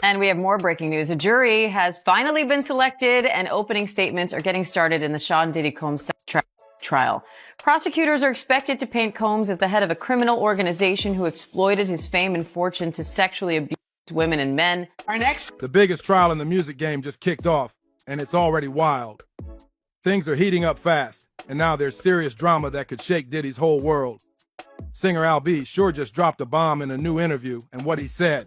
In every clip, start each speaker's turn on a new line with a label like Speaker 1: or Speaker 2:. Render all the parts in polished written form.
Speaker 1: And we have more breaking news. A jury has finally been selected and opening statements are getting started in the Sean Diddy Combs trial. Prosecutors are expected to paint Combs as the head of a criminal organization who exploited his fame and fortune to sexually abuse women and men.
Speaker 2: The biggest trial in the music game just kicked off, and it's already wild. Things are heating up fast, and now there's serious drama that could shake Diddy's whole world. Singer Al B sure just dropped a bomb in a new interview, and what he said,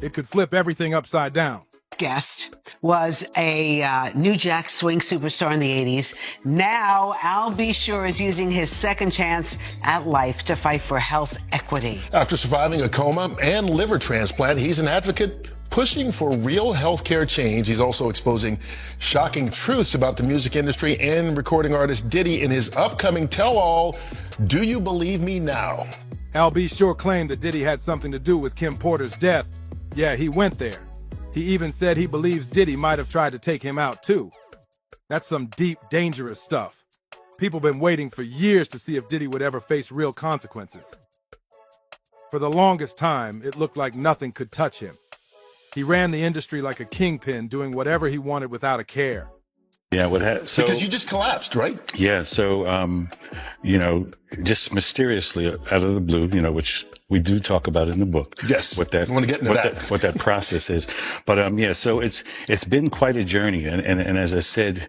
Speaker 2: it could flip everything upside down.
Speaker 3: Guest was a New Jack Swing superstar in the 80s. Now, Al B. Sure is using his second chance at life to fight for health equity.
Speaker 4: After surviving a coma and liver transplant, he's an advocate pushing for real healthcare change. He's also exposing shocking truths about the music industry and recording artist Diddy in his upcoming tell-all, Do You Believe Me Now?
Speaker 2: Al B. Sure claimed that Diddy had something to do with Kim Porter's death. Yeah, he went there. He even said he believes Diddy might have tried to take him out, too. That's some deep, dangerous stuff. People been waiting for years to see if Diddy would ever face real consequences. For the longest time, it looked like nothing could touch him. He ran the industry like a kingpin, doing whatever he wanted without a care.
Speaker 5: Yeah,
Speaker 4: because you just collapsed, right?
Speaker 5: Yeah, so, just mysteriously out of the blue, which we do talk about in the book.
Speaker 4: Yes,
Speaker 5: what that,
Speaker 4: I want to get into
Speaker 5: what that process is. But, so it's been quite a journey. And as I said,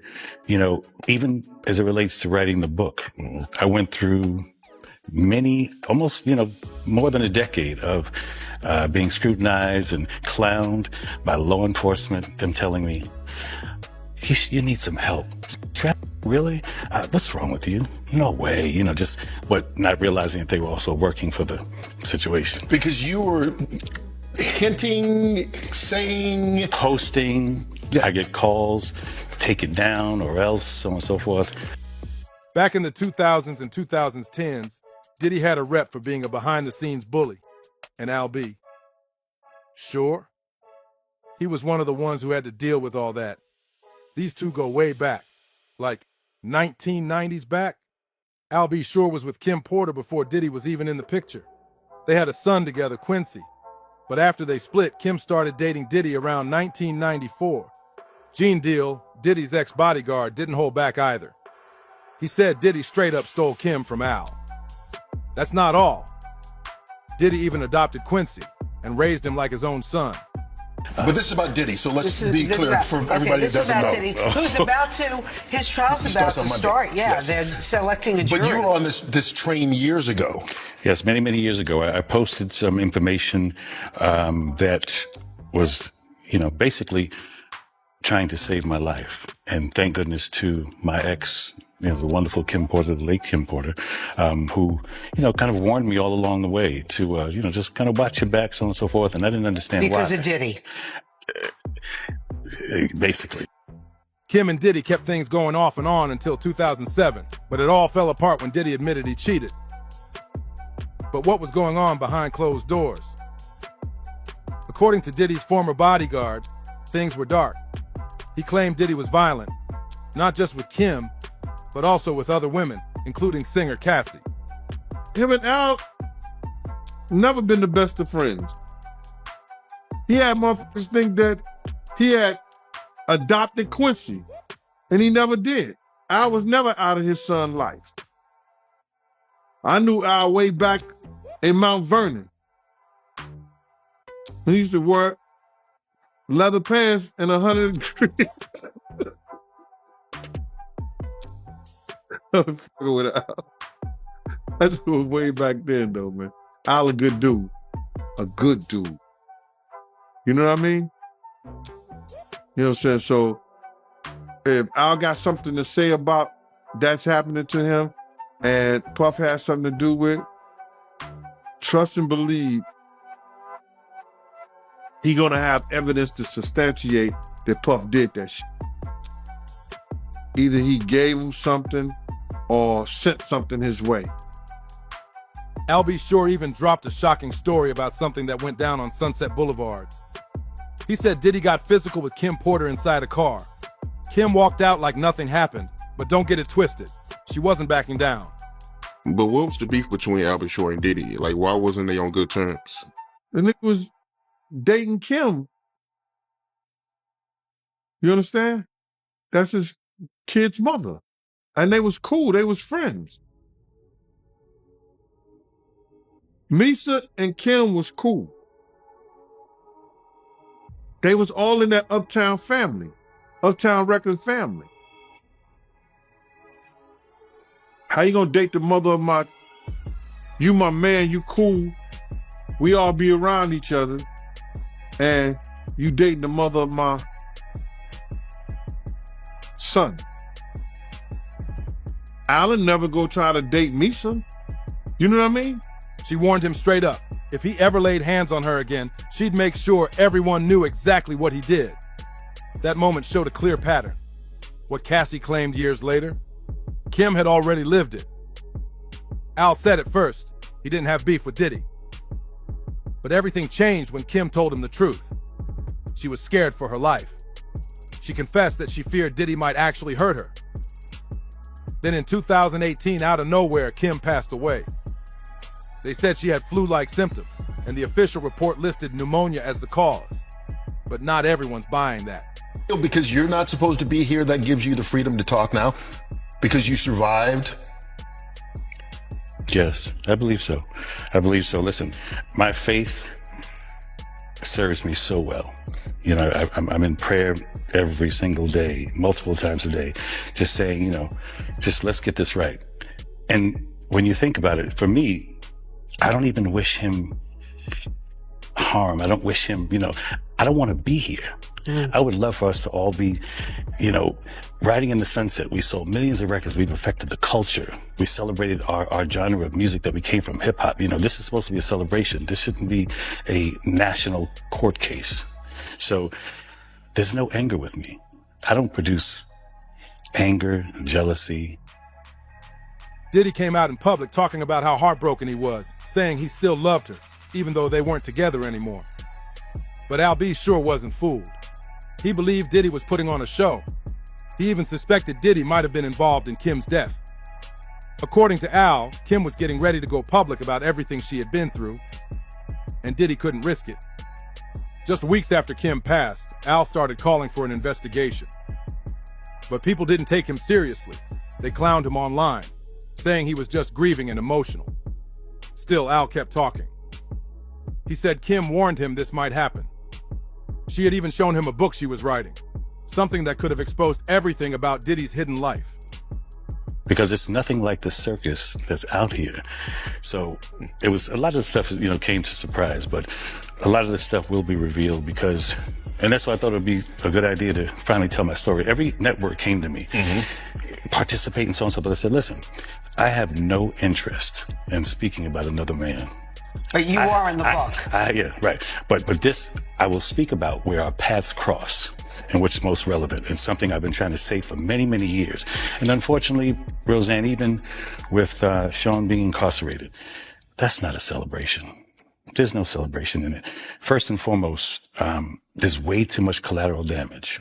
Speaker 5: even as it relates to writing the book, I went through almost, more than a decade of being scrutinized and clowned by law enforcement, them telling me, you need some help. Really? What's wrong with you? No way. Not realizing that they were also working for the situation.
Speaker 4: Because you were hinting, saying,
Speaker 5: posting. Yeah. I get calls, take it down or else, so on and so forth.
Speaker 2: Back in the 2000s and 2010s, Diddy had a rep for being a behind-the-scenes bully. And Al B. Sure. He was one of the ones who had to deal with all that. These two go way back, like 1990s back. Al B. Sure was with Kim Porter before Diddy was even in the picture. They had a son together, Quincy. But after they split, Kim started dating Diddy around 1994. Gene Deal, Diddy's ex-bodyguard, didn't hold back either. He said Diddy straight up stole Kim from Al. That's not all. Diddy even adopted Quincy and raised him like his own son.
Speaker 4: But this is about Diddy, so let's be clear for everybody that doesn't know.
Speaker 3: Diddy, who's about to, his trial's about to start. Yeah, yes. They're selecting a jury.
Speaker 4: But you were on this train years ago.
Speaker 5: Yes, many, many years ago. I posted some information that was, basically trying to save my life. And thank goodness to my ex, the wonderful Kim Porter, the late Kim Porter, who, kind of warned me all along the way to, just kind of watch your back, so on and so forth. And I didn't understand why.
Speaker 3: Because of Diddy.
Speaker 5: Basically.
Speaker 2: Kim and Diddy kept things going off and on until 2007, but it all fell apart when Diddy admitted he cheated. But what was going on behind closed doors? According to Diddy's former bodyguard, things were dark. He claimed Diddy was violent, not just with Kim, but also with other women, including singer Cassie.
Speaker 6: Him and Al never been the best of friends. He had motherfuckers think that he had adopted Quincy, and he never did. Al was never out of his son's life. I knew Al way back in Mount Vernon. He used to wear leather pants and 100 degrees. With Al. That was way back then, though, man. Al a good dude. A good dude. You know what I mean? You know what I'm saying? So if Al got something to say about that's happening to him and Puff has something to do with it, trust and believe he gonna have evidence to substantiate that Puff did that shit. Either he gave him something or sent something his way.
Speaker 2: Al B. Sure even dropped a shocking story about something that went down on Sunset Boulevard. He said Diddy got physical with Kim Porter inside a car. Kim walked out like nothing happened, but don't get it twisted. She wasn't backing down.
Speaker 7: But what was the beef between Al B. Sure and Diddy? Like, why wasn't they on good terms?
Speaker 6: And it was dating Kim You understand? That's his kid's mother. And they was cool. They was friends. Misa and Kim was cool. They was all in that Uptown family, Uptown Record family. How you gonna date the mother of you my man, you cool, we all be around each other, and you dating the mother of my son? Alan never go try to date Misa. You know what I mean?
Speaker 2: She warned him straight up. If he ever laid hands on her again, she'd make sure everyone knew exactly what he did. That moment showed a clear pattern. What Cassie claimed years later, Kim had already lived it. Al said at first he didn't have beef with Diddy. But everything changed when Kim told him the truth. She was scared for her life. She confessed that she feared Diddy might actually hurt her. Then in 2018, out of nowhere, Kim passed away. They said she had flu-like symptoms, and the official report listed pneumonia as the cause. But not everyone's buying that.
Speaker 4: Because you're not supposed to be here, that gives you the freedom to talk now? Because you survived?
Speaker 5: Yes, I believe so. I believe so. Listen, my faith serves me so well. You know, I'm in prayer every single day, multiple times a day, just saying, you know, just let's get this right. And when you think about it, for me, I don't even wish him harm. I don't wish him, you know, I don't want to be here. I would love for us to all be, you know, riding in the sunset. We sold millions of records. We've affected the culture. We celebrated our genre of music that we came from, hip hop. You know, this is supposed to be a celebration. This shouldn't be a national court case. So there's no anger with me. I don't produce anger, jealousy.
Speaker 2: Diddy came out in public talking about how heartbroken he was, saying he still loved her, even though they weren't together anymore. But Al B sure wasn't fooled. He believed Diddy was putting on a show. He even suspected Diddy might have been involved in Kim's death. According to Al, Kim was getting ready to go public about everything she had been through, and Diddy couldn't risk it. Just weeks after Kim passed, Al started calling for an investigation. But people didn't take him seriously. They clowned him online, saying he was just grieving and emotional. Still, Al kept talking. He said Kim warned him this might happen. She had even shown him a book she was writing, something that could have exposed everything about Diddy's hidden life.
Speaker 5: Because it's nothing like the circus that's out here. So it was a lot of the stuff, you know, came to surprise, but a lot of the stuff will be revealed because, and that's why I thought it would be a good idea to finally tell my story. Every network came to me, participate in so and so, but I said, listen, I have no interest in speaking about another man.
Speaker 3: But you are in the book.
Speaker 5: Yeah, right. But this, I will speak about where our paths cross and what's most relevant, and something I've been trying to say for many, many years. And unfortunately, Roseanne, even with Sean being incarcerated, that's not a celebration. There's no celebration in it. First and foremost, there's way too much collateral damage,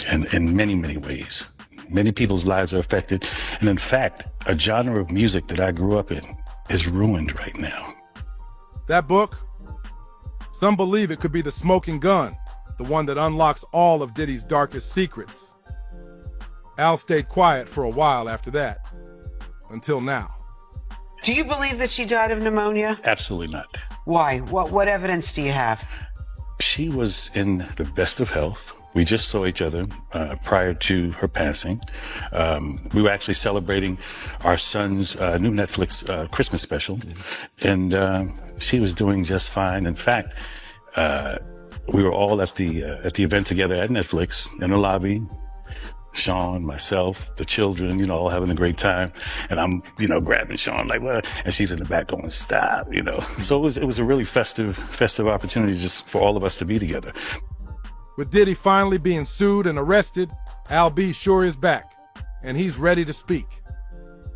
Speaker 5: and in many, many ways. Many people's lives are affected. And in fact, a genre of music that I grew up in is ruined right now.
Speaker 2: That book? Some believe it could be the smoking gun, the one that unlocks all of Diddy's darkest secrets. Al stayed quiet for a while after that, until now.
Speaker 3: Do you believe that she died of pneumonia?
Speaker 5: Absolutely not.
Speaker 3: Why? What evidence do you have?
Speaker 5: She was in the best of health. We just saw each other prior to her passing. We were actually celebrating our son's new Netflix Christmas special, and she was doing just fine. In fact, we were all at the event together at Netflix in the lobby. Sean, myself, the children, you know, all having a great time. And I'm, you know, grabbing Sean like, what? And she's in the back going, stop, you know. So it was a really festive opportunity just for all of us to be together.
Speaker 2: With Diddy finally being sued and arrested, Al B sure is back, and he's ready to speak.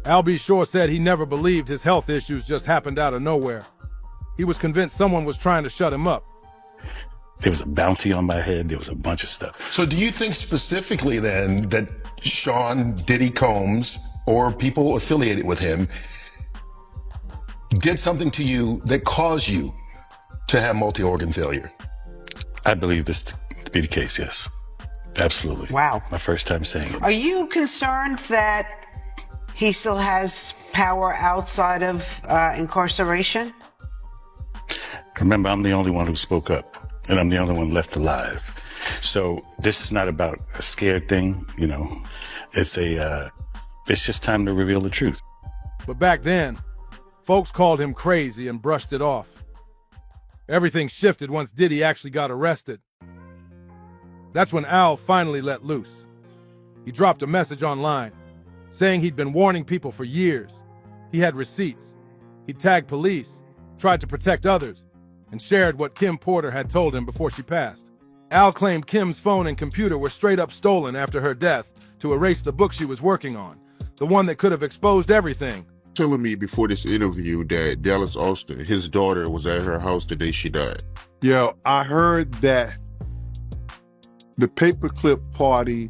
Speaker 2: Al B sure said he never believed his health issues just happened out of nowhere. He was convinced someone was trying to shut him up.
Speaker 5: There was a bounty on my head. There was a bunch of stuff.
Speaker 4: So do you think specifically then that Sean Diddy Combs or people affiliated with him did something to you that caused you to have multi-organ failure?
Speaker 5: I believe this to be the case, yes. Absolutely.
Speaker 3: Wow.
Speaker 5: My first time saying it.
Speaker 3: Are you concerned that he still has power outside of incarceration?
Speaker 5: Remember, I'm the only one who spoke up, and I'm the only one left alive. So this is not about a scared thing, you know. It's just time to reveal the truth.
Speaker 2: But back then, folks called him crazy and brushed it off. Everything shifted once Diddy actually got arrested. That's when Al finally let loose. He dropped a message online saying he'd been warning people for years. He had receipts. He tagged police, tried to protect others, and shared what Kim Porter had told him before she passed. Al claimed Kim's phone and computer were straight up stolen after her death to erase the book she was working on, the one that could have exposed everything.
Speaker 7: Telling me before this interview that Dallas Austin, his daughter, was at her house the day she died.
Speaker 6: Yo, I heard that the paperclip party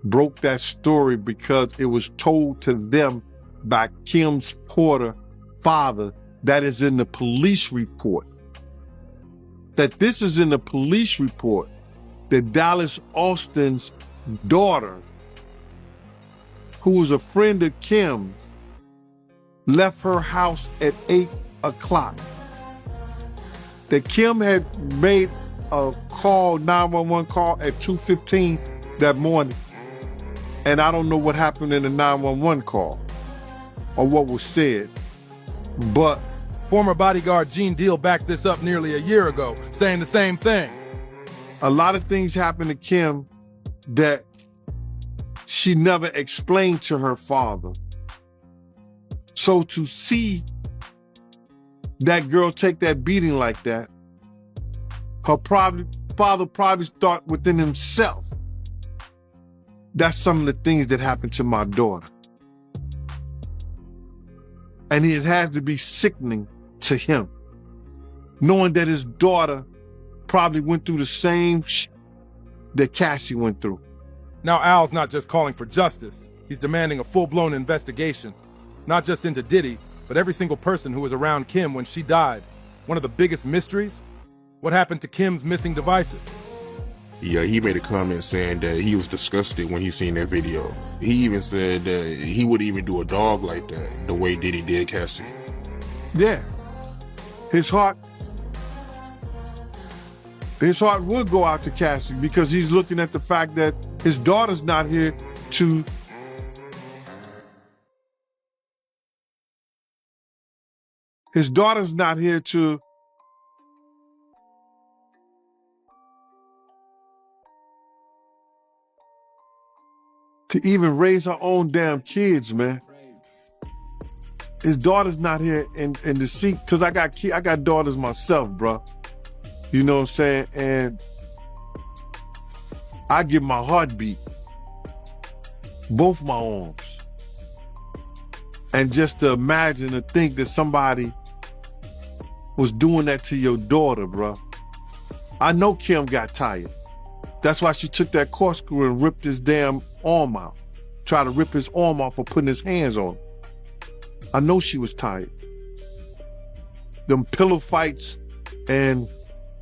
Speaker 6: broke that story because it was told to them by Kim's Porter father. That is in the police report. That this is in the police report. That Dallas Austin's daughter, who was a friend of Kim's, left her house at 8 o'clock. That Kim had made a call, 911 call at 2:15 that morning. And I don't know what happened in the 911 call or what was said, but
Speaker 2: Former bodyguard Gene Deal backed this up nearly a year ago, saying the same thing.
Speaker 6: a lot of things happened to Kim that she never explained to her father. So to see that girl take that beating like that, her father probably thought within himself, that's some of the things that happened to my daughter. And it has to be sickening to him, knowing that his daughter probably went through the same shit that Cassie went through.
Speaker 2: Now Al's not just calling for justice. He's demanding a full-blown investigation, not just into Diddy, but every single person who was around Kim when she died. One of the biggest mysteries? What happened to Kim's missing devices?
Speaker 7: Yeah, he made a comment saying that he was disgusted when he seen that video. He even said that he wouldn't even do a dog like that, the way Diddy did Cassie.
Speaker 6: Yeah. His heart would go out to Cassie because he's looking at the fact that his daughter's not here to even raise her own damn kids, man. His daughter's not here and to see, cause I got daughters myself, bro. You know what I'm saying? And I give my heartbeat, both my arms. And just to imagine and think that somebody was doing that to your daughter, bro. I know Kim got tired. That's why she took that corkscrew and ripped his damn arm out. Tried to rip his arm off for putting his hands on him. I know she was tired. Them pillow fights and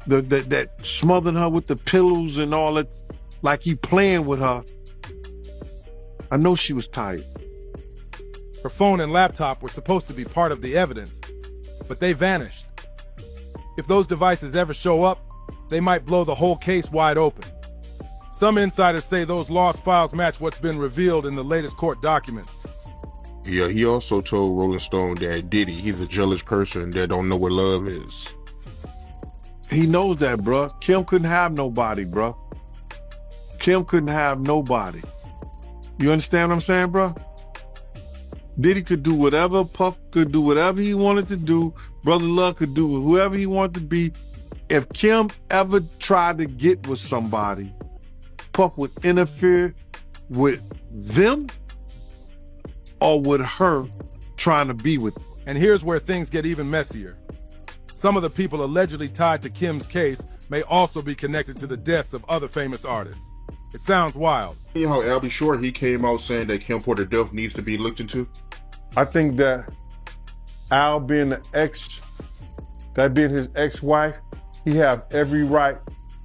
Speaker 6: that smothering her with the pillows and all that, like he playing with her. I know she was tired.
Speaker 2: Her phone and laptop were supposed to be part of the evidence, but they vanished. If those devices ever show up, they might blow the whole case wide open. Some insiders say those lost files match what's been revealed in the latest court documents.
Speaker 7: Yeah, he also told Rolling Stone that Diddy, he's a jealous person that don't know what love is.
Speaker 6: He knows that, bro. Kim couldn't have nobody, bro. Kim couldn't have nobody. You understand what I'm saying, bro? Diddy could do whatever, Puff could do whatever he wanted to do, Brother Love could do whoever he wanted to be. If Kim ever tried to get with somebody, Puff would interfere with them or with her trying to be with them.
Speaker 2: And here's where things get even messier. Some of the people allegedly tied to Kim's case may also be connected to the deaths of other famous artists. It sounds wild.
Speaker 7: You know how Albie Shore, he came out saying that Kim Porter death needs to be looked into?
Speaker 6: I think that Al being his ex-wife, he have every right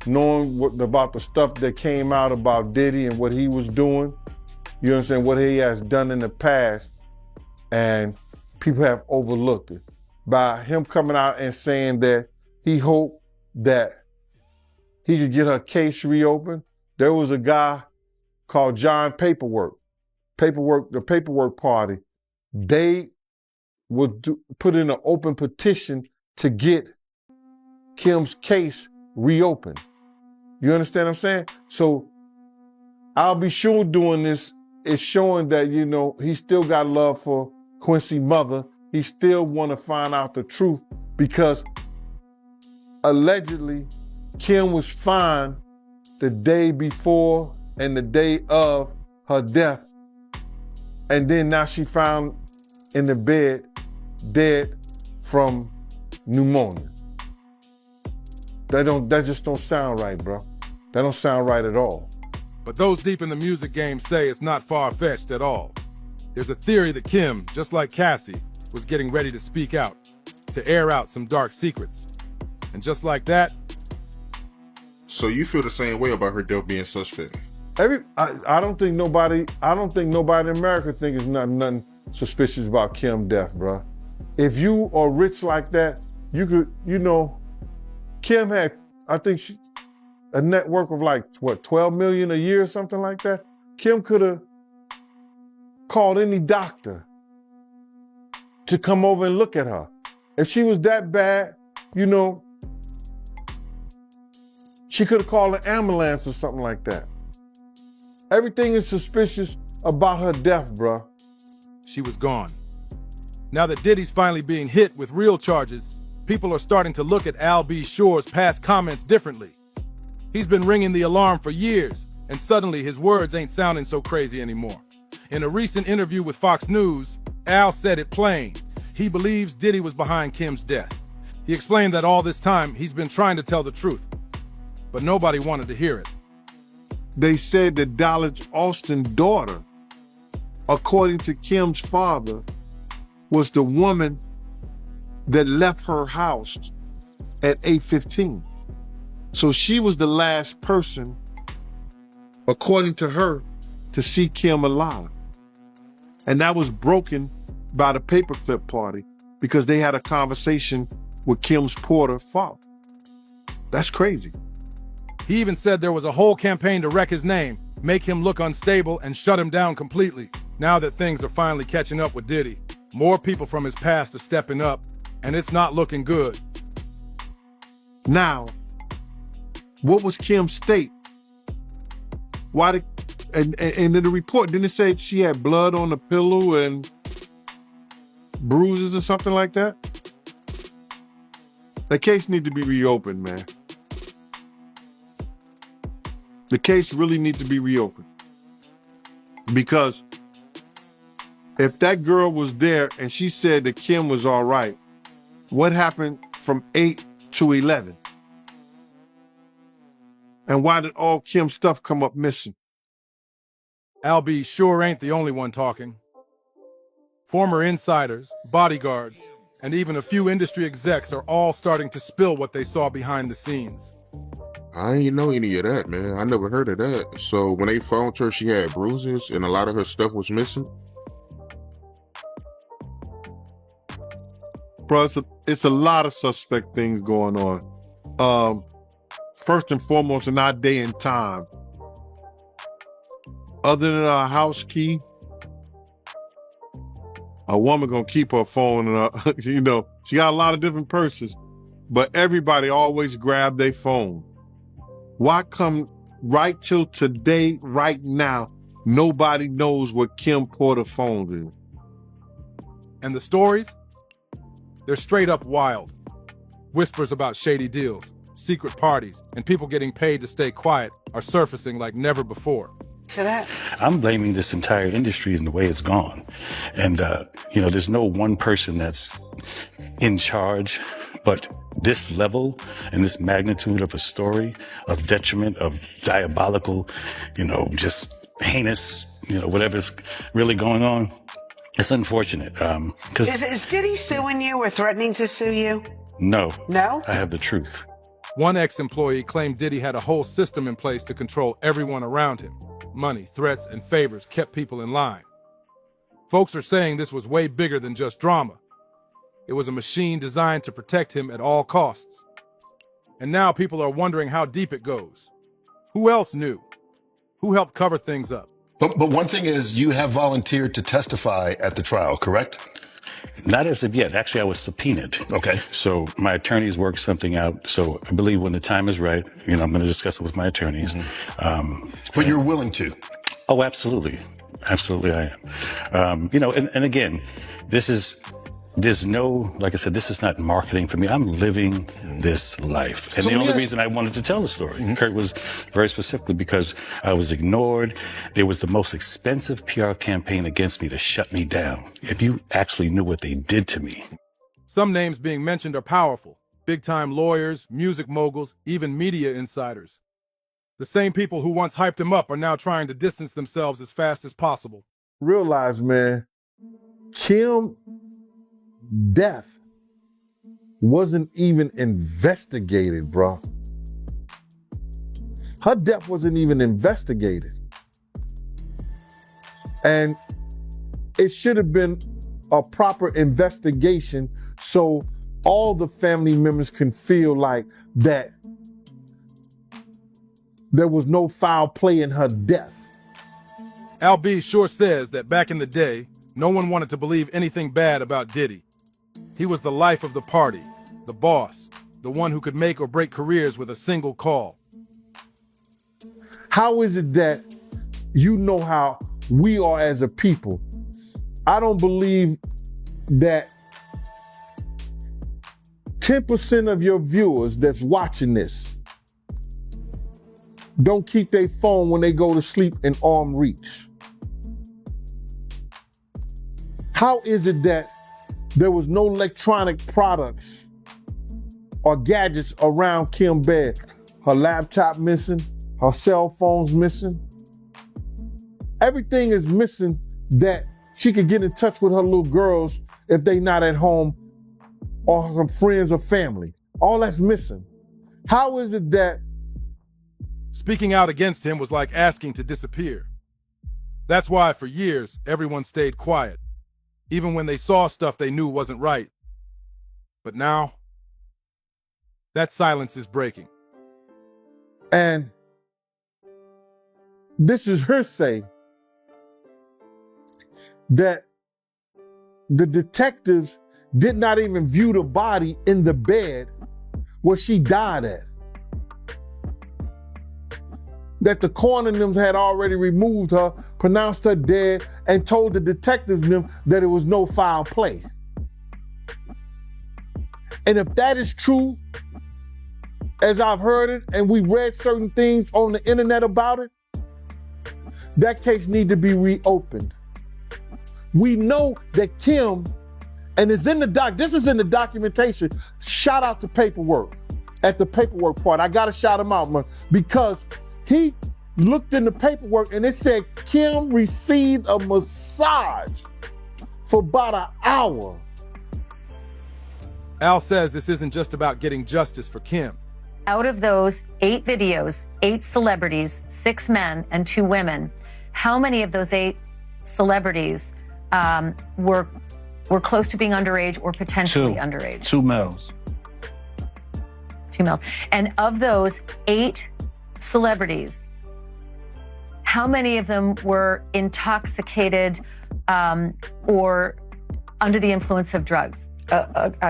Speaker 6: knowing about the stuff that came out about Diddy and what he was doing, you understand, what he has done in the past, and people have overlooked it. By him coming out and saying that he hoped that he could get her case reopened, there was a guy called John Paperwork, the Paperwork Party. They would put in an open petition to get Kim's case reopened. You understand what I'm saying? So I'll be sure doing this is showing that, you know, he still got love for Quincy's mother. He still want to find out the truth because allegedly Kim was fine the day before and the day of her death. And then now she found in the bed dead from pneumonia. That just don't sound right, bro. That don't sound right at all.
Speaker 2: But those deep in the music game say it's not far-fetched at all. There's a theory that Kim, just like Cassie, was getting ready to speak out, to air out some dark secrets. And just like that...
Speaker 7: So you feel the same way about her death being suspect?
Speaker 6: I don't think nobody in America thinks nothing suspicious about Kim's death, bro. If you are rich like that, you could, you know, Kim had, I think a net worth of like, what, 12 million a year or something like that? Kim could have called any doctor to come over and look at her. If she was that bad, you know, she could have called an ambulance or something like that. Everything is suspicious about her death, bro.
Speaker 2: She was gone. Now that Diddy's finally being hit with real charges, people are starting to look at Al B. Sure's past comments differently. He's been ringing the alarm for years, and suddenly his words ain't sounding so crazy anymore. In a recent interview with Fox News, Al said it plain. He believes Diddy was behind Kim's death. He explained that all this time he's been trying to tell the truth, but nobody wanted to hear it.
Speaker 6: They said that Dallas Austin's daughter, according to Kim's father, was the woman that left her house at 8:15. So she was the last person, according to her, to see Kim alive. And that was broken by the Paperclip Party because they had a conversation with Kim's Porter's father. That's crazy.
Speaker 2: He even said there was a whole campaign to wreck his name, make him look unstable, and shut him down completely. Now that things are finally catching up with Diddy, more people from his past are stepping up, and it's not looking good.
Speaker 6: Now, what was Kim's state? Why did, and in the report, didn't it say she had blood on the pillow and bruises or something like that? The case needs to be reopened, man. The case really needs to be reopened. Because if that girl was there and she said that Kim was all right, what happened from 8 to 11? And why did all Kim's stuff come up missing?
Speaker 2: Al B. Sure ain't the only one talking. Former insiders, bodyguards, and even a few industry execs are all starting to spill what they saw behind the scenes.
Speaker 7: I ain't know any of that, man. I never heard of that. So when they found her, she had bruises and a lot of her stuff was missing?
Speaker 6: Bro, it's a lot of suspect things going on. First and foremost, in our day and time, other than a house key, a woman gonna keep her phone and you know, she got a lot of different purses, but everybody always grab their phone. Why come right till today, right now, nobody knows what Kim Porter's phone is?
Speaker 2: And the stories? They're straight up wild. Whispers about shady deals, secret parties, and people getting paid to stay quiet are surfacing like never before.
Speaker 3: For that?
Speaker 5: I'm blaming this entire industry in the way it's gone. And, there's no one person that's in charge, but this level and this magnitude of a story, of detriment, of diabolical, just heinous, whatever's really going on, it's unfortunate.
Speaker 3: Is Diddy suing you or threatening to sue you?
Speaker 5: No.
Speaker 3: No?
Speaker 5: I have the truth.
Speaker 2: One ex-employee claimed Diddy had a whole system in place to control everyone around him. Money, threats, and favors kept people in line. Folks are saying this was way bigger than just drama. It was a machine designed to protect him at all costs. And now people are wondering how deep it goes. Who else knew? Who helped cover things up?
Speaker 4: But one thing is, you have volunteered to testify at the trial, correct?
Speaker 5: Not as of yet. Actually, I was subpoenaed.
Speaker 4: Okay.
Speaker 5: So my attorneys worked something out. So I believe when the time is right, I'm going to discuss it with my attorneys.
Speaker 4: But you're willing to?
Speaker 5: Oh, absolutely. Absolutely, I am. And again, there's no, like I said, this is not marketing for me. I'm living this life. And
Speaker 4: So
Speaker 5: the only
Speaker 4: yes.
Speaker 5: reason I wanted to tell the story, Kurt, was very specifically because I was ignored. There was the most expensive PR campaign against me to shut me down. If you actually knew what they did to me.
Speaker 2: Some names being mentioned are powerful. Big-time lawyers, music moguls, even media insiders. The same people who once hyped him up are now trying to distance themselves as fast as possible.
Speaker 6: Realize, man, Kim death wasn't even investigated, bro. Her death wasn't even investigated. And it should have been a proper investigation so all the family members can feel like that there was no foul play in her death.
Speaker 2: Al B sure says that back in the day, no one wanted to believe anything bad about Diddy. He was the life of the party, the boss, the one who could make or break careers with a single call.
Speaker 6: How is it that you know how we are as a people? I don't believe that 10% of your viewers that's watching this don't keep their phone when they go to sleep in arm reach. How is it that there was no electronic products or gadgets around Kim's bed? Her laptop missing, her cell phone's missing. Everything is missing that she could get in touch with her little girls if they not at home or her friends or family. All that's missing. How is it that
Speaker 2: Speaking out against him was like asking to disappear. That's why, for years, everyone stayed quiet, even when they saw stuff they knew wasn't right. But now, that silence is breaking.
Speaker 6: And this is her say that the detectives did not even view the body in the bed where she died at. That the coroner them had already removed her, pronounced her dead, and told the detectives them that it was no foul play. And if that is true, as I've heard it, and we've read certain things on the internet about it, that case needs to be reopened. We know that Kim, and it's in the this is in the documentation. Shout out to paperwork, at the paperwork part. I gotta shout him out, man, because he looked in the paperwork and it said Kim received a massage for about an hour.
Speaker 2: Al says this isn't just about getting justice for Kim.
Speaker 8: Out of those 8 videos, 8 celebrities, 6 men and 2 women, how many of those 8 celebrities were close to being underage or potentially underage?
Speaker 9: 2 males.
Speaker 8: 2 males. And of those 8 celebrities, how many of them were intoxicated or under the influence of drugs?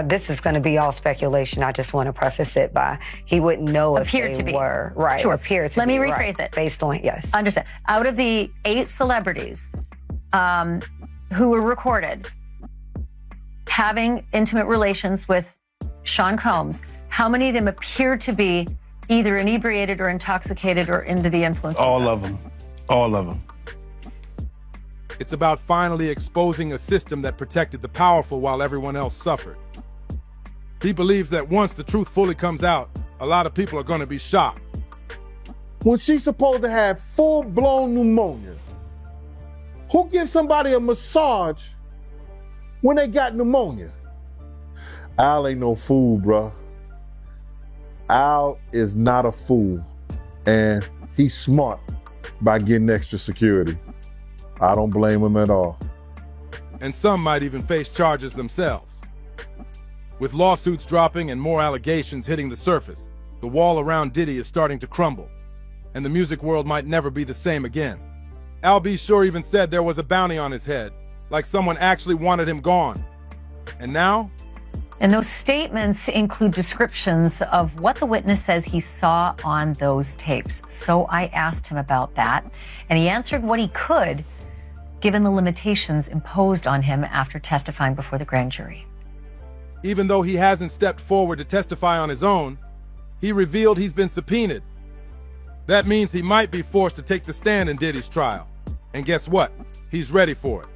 Speaker 10: This is going to be all speculation. I just want to preface it by he wouldn't know if they were. Right.
Speaker 8: Sure.
Speaker 10: Appear to
Speaker 8: Let
Speaker 10: be.
Speaker 8: me rephrase it.
Speaker 10: Based on, yes.
Speaker 8: Understand. Out of the 8 celebrities who were recorded having intimate relations with Sean Combs, how many of them appeared to be either inebriated or intoxicated or under the influence?
Speaker 9: All of them. All of them.
Speaker 2: It's about finally exposing a system that protected the powerful while everyone else suffered. He believes that once the truth fully comes out, a lot of people are going to be shocked.
Speaker 6: When she's supposed to have full-blown pneumonia, who gives somebody a massage when they got pneumonia? Al ain't no fool, bro. Al is not a fool, and he's smart by getting extra security. I don't blame him at all.
Speaker 2: And some might even face charges themselves. With lawsuits dropping and more allegations hitting the surface, the wall around Diddy is starting to crumble, and the music world might never be the same again. Al B. Sure even said there was a bounty on his head, like someone actually wanted him gone. And now?
Speaker 8: And those statements include descriptions of what the witness says he saw on those tapes. So I asked him about that, and he answered what he could, given the limitations imposed on him after testifying before the grand jury.
Speaker 2: Even though he hasn't stepped forward to testify on his own, he revealed he's been subpoenaed. That means he might be forced to take the stand in Diddy's trial. And guess what? He's ready for it.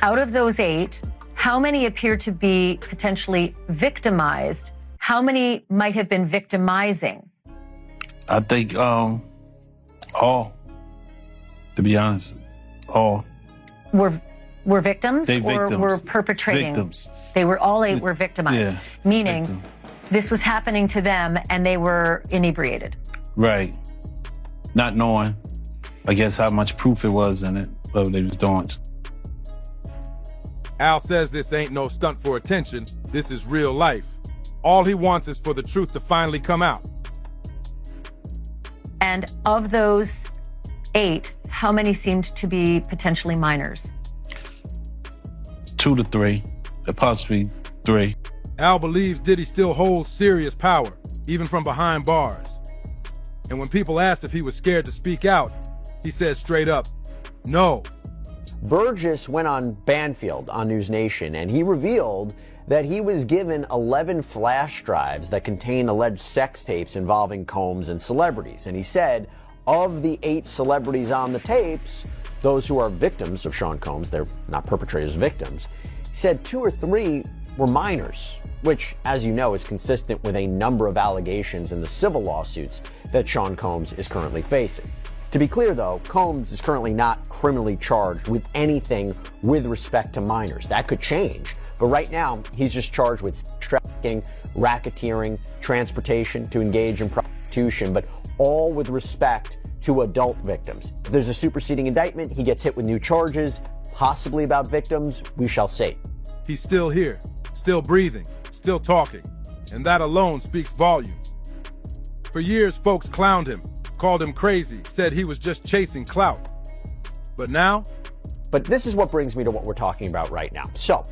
Speaker 8: Out of those 8, how many appear to be potentially victimized? How many might have been victimizing?
Speaker 9: I think all, to be honest, all.
Speaker 8: Were victims
Speaker 9: They
Speaker 8: or
Speaker 9: victims.
Speaker 8: were perpetrating?
Speaker 9: Victims.
Speaker 8: They were all 8 were victimized.
Speaker 9: Yeah.
Speaker 8: Meaning
Speaker 9: Victim.
Speaker 8: this was happening to them and they were inebriated.
Speaker 9: Right. Not knowing, I guess, how much proof it was in it, what they was doing.
Speaker 2: Al says this ain't no stunt for attention. This is real life. All he wants is for the truth to finally come out.
Speaker 8: And of those 8, how many seemed to be potentially minors?
Speaker 9: 2 to 3, possibly 3.
Speaker 2: Al believes Diddy still holds serious power, even from behind bars. And when people asked if he was scared to speak out, he said straight up, no.
Speaker 11: Burgess went on Banfield on News Nation, and he revealed that he was given 11 flash drives that contain alleged sex tapes involving Combs and celebrities. And he said, of the 8 celebrities on the tapes, those who are victims of Sean Combs, they're not perpetrators, victims, he said 2 or 3 were minors, which, as you know, is consistent with a number of allegations in the civil lawsuits that Sean Combs is currently facing. To be clear, though, Combs is currently not criminally charged with anything with respect to minors. That could change, but right now, he's just charged with trafficking, racketeering, transportation to engage in prostitution, but all with respect to adult victims. If there's a superseding indictment, he gets hit with new charges, possibly about victims. We shall see.
Speaker 2: He's still here, still breathing, still talking, and that alone speaks volumes. For years, folks clowned him, called him crazy, said he was just chasing clout. But now?
Speaker 11: But this is what brings me to what we're talking about right now. So,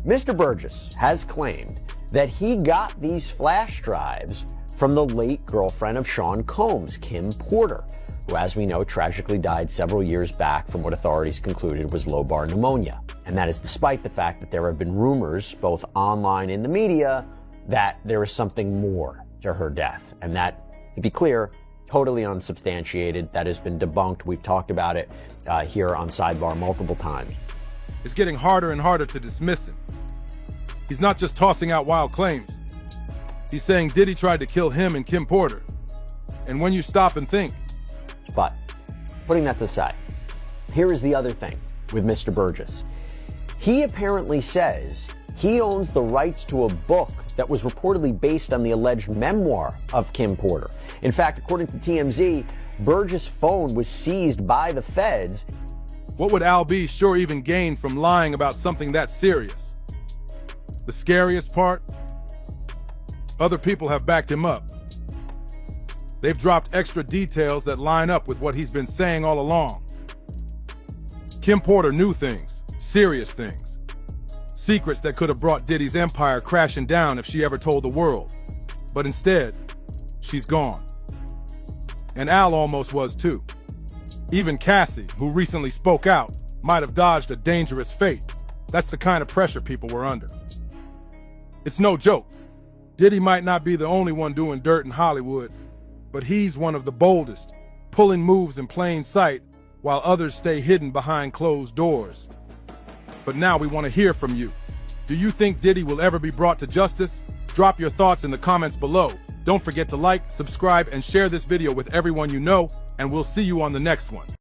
Speaker 11: Mr. Burgess has claimed that he got these flash drives from the late girlfriend of Sean Combs, Kim Porter, who, as we know, tragically died several years back from what authorities concluded was lobar pneumonia. And that is despite the fact that there have been rumors, both online and in the media, that there is something more to her death. And that, to be clear, totally unsubstantiated. That has been debunked. We've talked about it here on Sidebar multiple times.
Speaker 2: It's getting harder and harder to dismiss him. He's not just tossing out wild claims. He's saying Diddy tried to kill him and Kim Porter. And when you stop and think.
Speaker 11: But putting that aside, here is the other thing with Mr. Burgess. He apparently says he owns the rights to a book that was reportedly based on the alleged memoir of Kim Porter. In fact, according to TMZ, Burgess' phone was seized by the feds.
Speaker 2: What would Al B. Sure even gain from lying about something that serious? The scariest part? Other people have backed him up. They've dropped extra details that line up with what he's been saying all along. Kim Porter knew things, serious things. Secrets that could have brought Diddy's empire crashing down if she ever told the world. But instead, she's gone. And Al almost was too. Even Cassie, who recently spoke out, might have dodged a dangerous fate. That's the kind of pressure people were under. It's no joke. Diddy might not be the only one doing dirt in Hollywood, but he's one of the boldest, pulling moves in plain sight while others stay hidden behind closed doors. But now we want to hear from you. Do you think Diddy will ever be brought to justice? Drop your thoughts in the comments below. Don't forget to like, subscribe, and share this video with everyone you know, and we'll see you on the next one.